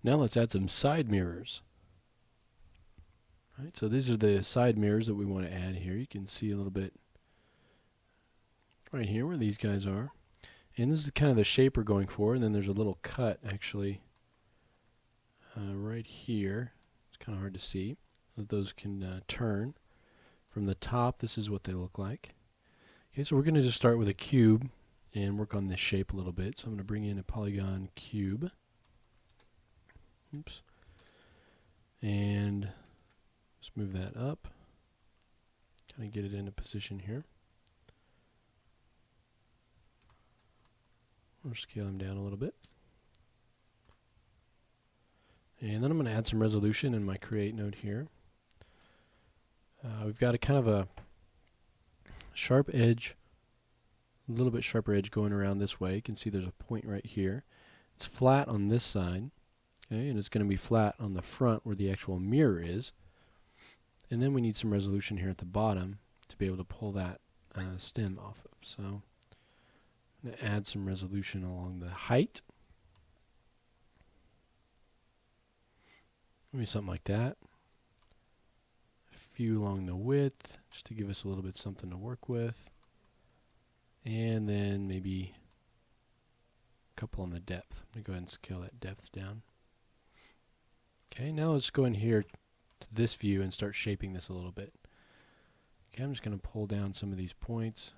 Now let's add some side mirrors. All right, so these are the side mirrors that we want to add here. You can see a little bit right here where these guys are. And this is kind of the shape we're going for, and then there's a little cut actually right here. It's kind of hard to see. So those can turn. From the top, this is what they look like. Okay, so we're going to just start with a cube and work on this shape a little bit. So I'm going to bring in a polygon cube. Oops. And let's move that up. Kind of get it into position here. I'll scale him down a little bit. And then I'm going to add some resolution in my create node here. We've got a kind of a sharp edge, a little bit sharper edge going around this way. You can see there's a point right here. It's flat on this side, okay, and it's going to be flat on the front where the actual mirror is. And then we need some resolution here at the bottom to be able to pull that stem off of. So I'm going to add some resolution along the height. Maybe something like that. A few along the width, just to give us a little bit something to work with. And then maybe a couple on the depth. I'm going to go ahead and scale that depth down. Okay, now let's go in here to this view and start shaping this a little bit. Okay, I'm just going to pull down some of these points.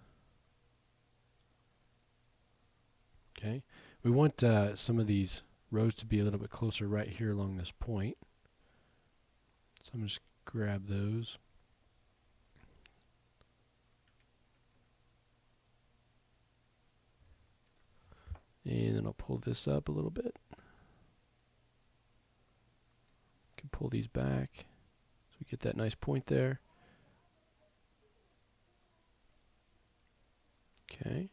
Okay, we want some of these rows to be a little bit closer right here along this point. So I'm just grab those. And then I'll pull this up a little bit. Can pull these back so we get that nice point there. Okay.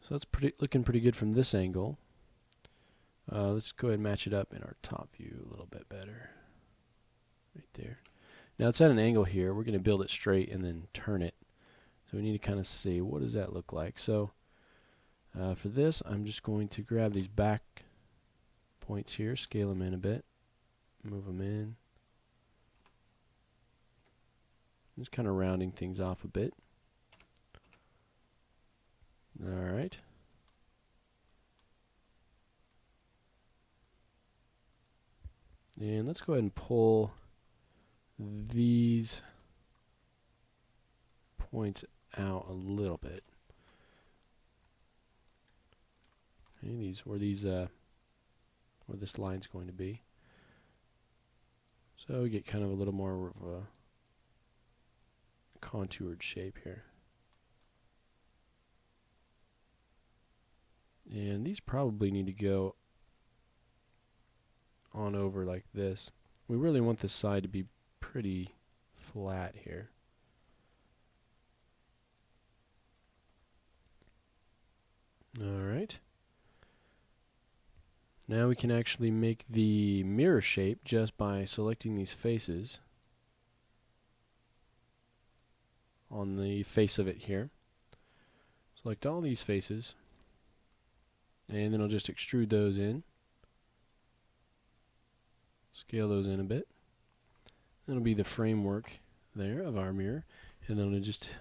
So that's looking pretty good from this angle. Let's go ahead and match it up in our top view a little bit better. Right there. Now it's at an angle here. We're going to build it straight and then turn it. So we need to kind of see what does that look like. So for this, I'm just going to grab these back points here, scale them in a bit, move them in. Just kind of rounding things off a bit. All right. And let's go ahead and pull these points out a little bit. Okay, where this line's going to be. So we get kind of a little more of a contoured shape here. And these probably need to go on over like this. We really want this side to be pretty flat here. Alright. Now we can actually make the mirror shape just by selecting these faces on the face of it here. Select all these faces, and then I'll just extrude those in. Scale those in a bit. That'll be the framework there of our mirror. And then I'll just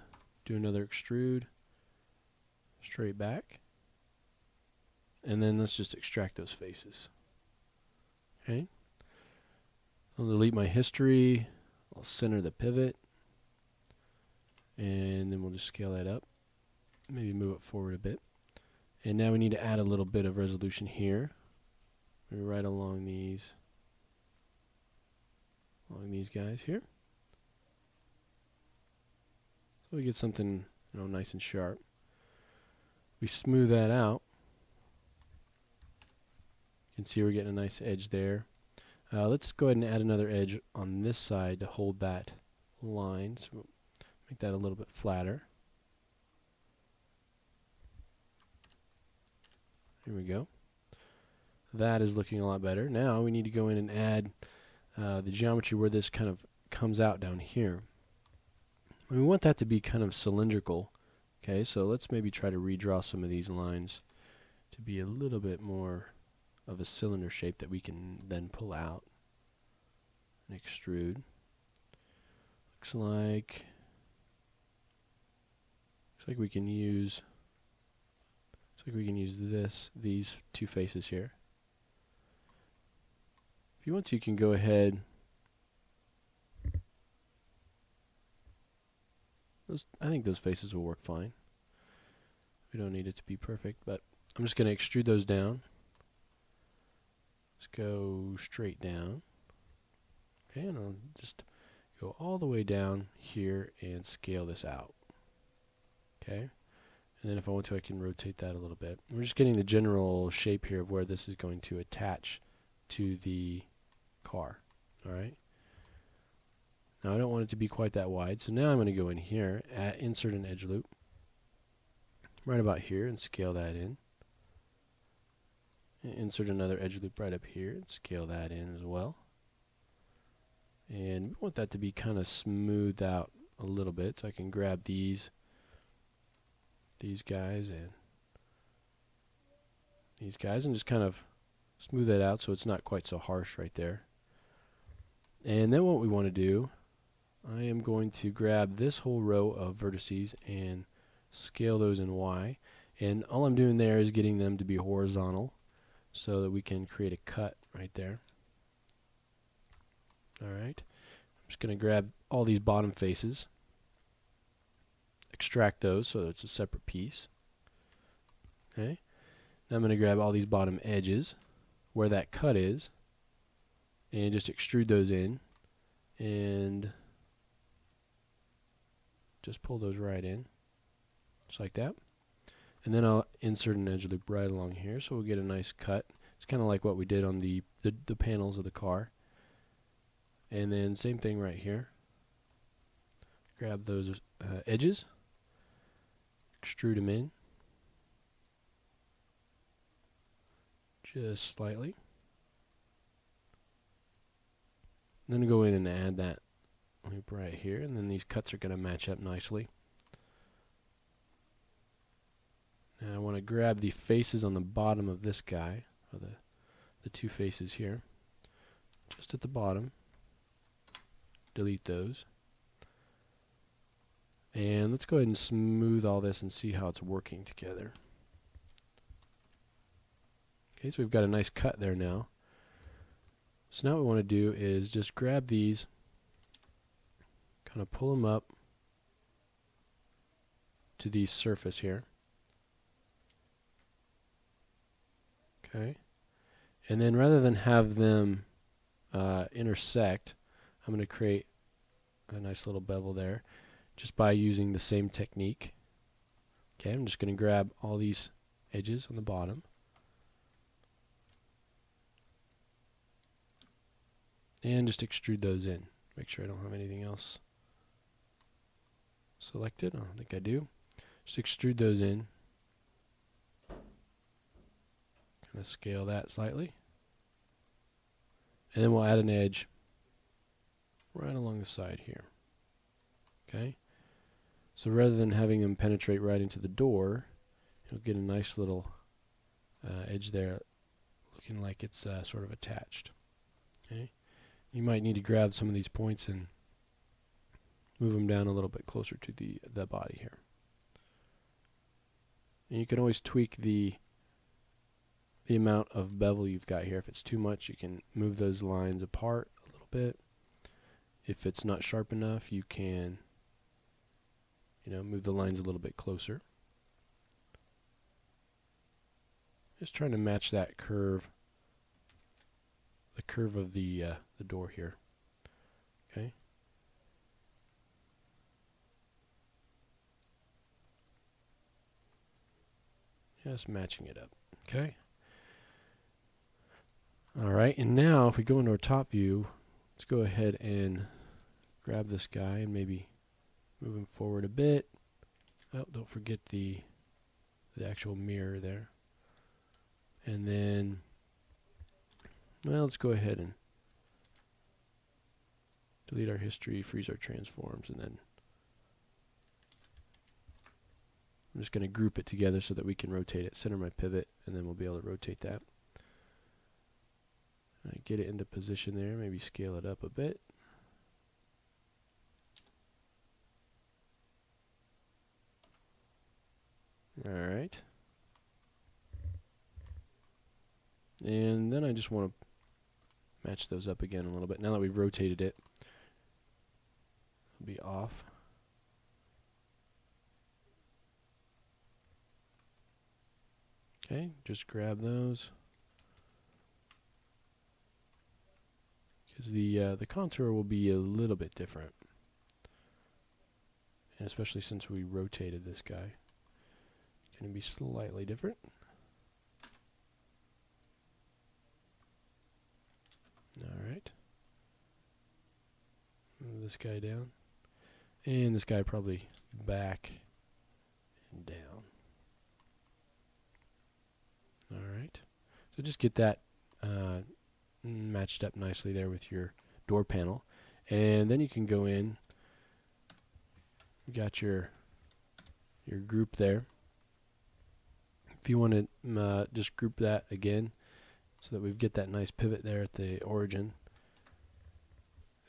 do another extrude straight back. And then let's just extract those faces. Okay. I'll delete my history. I'll center the pivot. And then we'll just scale that up. Maybe move it forward a bit. And now we need to add a little bit of resolution here. Maybe right along these guys here. So we get something, nice and sharp. We smooth that out. You can see we're getting a nice edge there. Let's go ahead and add another edge on this side to hold that line. So we'll make that a little bit flatter. Here we go. That is looking a lot better. Now we need to go in and add the geometry where this kind of comes out down here. And we want that to be kind of cylindrical. Okay, so let's maybe try to redraw some of these lines to be a little bit more of a cylinder shape that we can then pull out and extrude. Looks like we can use these two faces here. If you want to, you can go ahead. I think those faces will work fine. We don't need it to be perfect, but I'm just going to extrude those down. Let's go straight down. Okay, and I'll just go all the way down here and scale this out. Okay, and then if I want to, I can rotate that a little bit. We're just getting the general shape here of where this is going to attach to the car. All right. Now I don't want it to be quite that wide, so now I'm going to go in here, insert an edge loop, right about here, and scale that in. Insert another edge loop right up here, and scale that in as well. And we want that to be kind of smoothed out a little bit, so I can grab these guys and these guys and just kind of smooth that out so it's not quite so harsh right there. And then what we want to do, I am going to grab this whole row of vertices and scale those in Y. And all I'm doing there is getting them to be horizontal so that we can create a cut right there. All right. I'm just going to grab all these bottom faces, extract those so that it's a separate piece. Okay. Now I'm going to grab all these bottom edges where that cut is and just extrude those in and just pull those right in, just like that. And then I'll insert an edge loop right along here so we'll get a nice cut. It's kind of like what we did on the panels of the car. And then same thing right here. Grab those edges, extrude them in just slightly. And then go in and add that loop right here, and then these cuts are going to match up nicely. Now I want to grab the faces on the bottom of this guy, or the two faces here, just at the bottom. Delete those. And let's go ahead and smooth all this and see how it's working together. Okay, so we've got a nice cut there now. So now what we want to do is just grab these, kind of pull them up to the surface here. Okay, and then rather than have them intersect, I'm going to create a nice little bevel there just by using the same technique. Okay, I'm just going to grab all these edges on the bottom and just extrude those in. Make sure I don't have anything else selected. I don't think I do. Just extrude those in. Kind of scale that slightly. And then we'll add an edge right along the side here. Okay? So rather than having them penetrate right into the door, you'll get a nice little edge there looking like it's sort of attached. Okay? You might need to grab some of these points and move them down a little bit closer to the body here. And you can always tweak the amount of bevel you've got here. If it's too much, you can move those lines apart a little bit. If it's not sharp enough, you can, move the lines a little bit closer. Just trying to match that curve, the curve of the door here. Okay. Just matching it up. Okay. All right, and now if we go into our top view, let's go ahead and grab this guy and maybe move him forward a bit. Oh, don't forget the actual mirror there. And then, well, let's go ahead and delete our history, freeze our transforms, and then I'm just going to group it together so that we can rotate it, center my pivot, and then we'll be able to rotate that. get it into position there. Maybe scale it up a bit. All right. And then I just want to match those up again a little bit. Now that we've rotated it, it'll be off. Okay, just grab those. Because the contour will be a little bit different. And especially since we rotated this guy. Going to be slightly different. Alright. Move this guy down. And this guy probably back and down. Alright. So just get that matched up nicely there with your door panel. And then you can go in. You got your group there. If you want to just group that again so that we get that nice pivot there at the origin.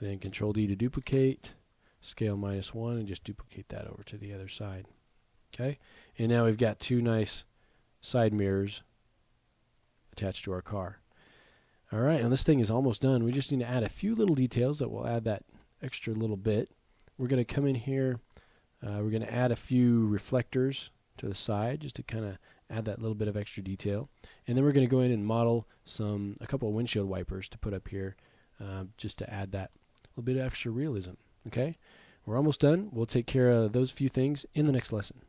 Then Control D to duplicate, scale -1, and just duplicate that over to the other side. Okay, and now we've got two nice side mirrors attached to our car. All right, now this thing is almost done. We just need to add a few little details that will add that extra little bit. We're going to come in here. We're going to add a few reflectors to the side just to kind of add that little bit of extra detail. And then we're going to go in and model a couple of windshield wipers to put up here just to add that little bit of extra realism. Okay, we're almost done. We'll take care of those few things in the next lesson.